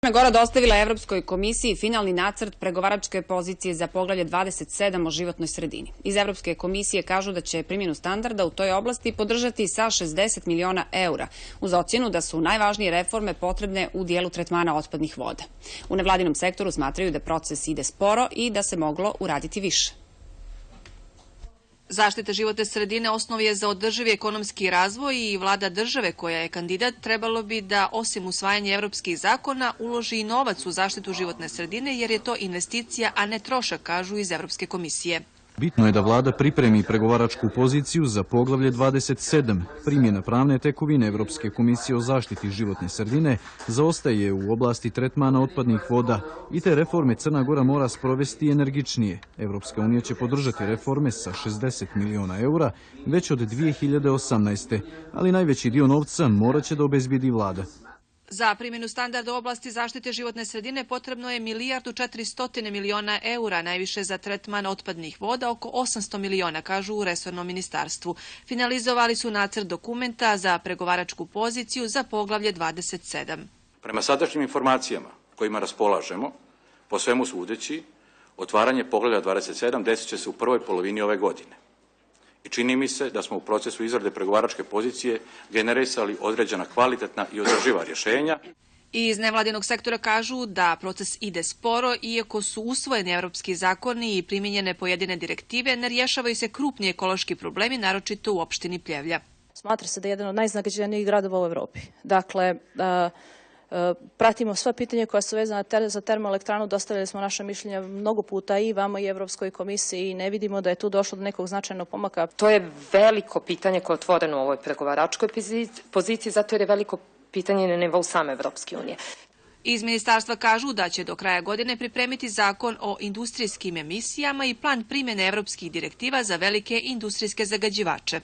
Crna Gora dostavila Evropskoj komisiji finalni nacrt pregovaračke pozicije za poglavlje 27 o životnoj sredini. Iz Evropske komisije kažu da će primjenu standarda u toj oblasti podržati sa 60 miliona eura, uz ocjenu da su najvažnije reforme potrebne u dijelu tretmana otpadnih voda. U nevladinom sektoru smatraju da proces ide sporo i da se moglo uraditi više. Zaštita životne sredine osnov je za održivi ekonomski razvoj i vlada države koja je kandidat trebalo bi da osim usvajanja evropskih zakona uloži i novac u zaštitu životne sredine jer je to investicija, a ne trošak, kažu iz Evropske komisije. Bitno je da vlada pripremi pregovaračku poziciju za poglavlje 27. Primjena pravne tekovine Evropske komisije o zaštiti životne sredine zaostaje u oblasti tretmana otpadnih voda i te reforme Crna Gora mora sprovesti energičnije. Evropska unija će podržati reforme sa 60 miliona eura već od 2018. Ali najveći dio novca morat će da obezbedi vlada. Za primjenu standarda u oblasti zaštite životne sredine potrebno je 1.400 miliona eura, najviše za tretman otpadnih voda, oko 800 miliona, kažu u resornom ministarstvu. Finalizovali su nacrt dokumenta za pregovaračku poziciju za poglavlje 27. Prema sadašnjim informacijama kojima raspolažemo, po svemu sudeći, otvaranje poglavlja 27 desit će se u prvoj polovini ove godine. I čini mi se da smo u procesu izrade pregovaračke pozicije generisali određena kvalitetna i održiva rješenja. Iz nevladinog sektora kažu da proces ide sporo, iako su usvojeni evropski zakoni i primjenjene pojedine direktive, ne rješavaju se krupni ekološki problemi, naročito u opštini Pljevlja. Smatra se da je jedan od najzagađenijih gradova u Evropi. Dakle, pratimo sva pitanja koja su vezana za termoelektranu, dostavili smo naša mišljenja mnogo puta i vama i Evropskoj komisiji i ne vidimo da je tu došlo do nekog značajnog pomaka. To je veliko pitanje koje je otvoreno u ovoj pregovaračkoj poziciji, zato jer je veliko pitanje na nivou same Evropske unije. Iz ministarstva kažu da će do kraja godine pripremiti zakon o industrijskim emisijama i plan primjene evropskih direktiva za velike industrijske zagađivače.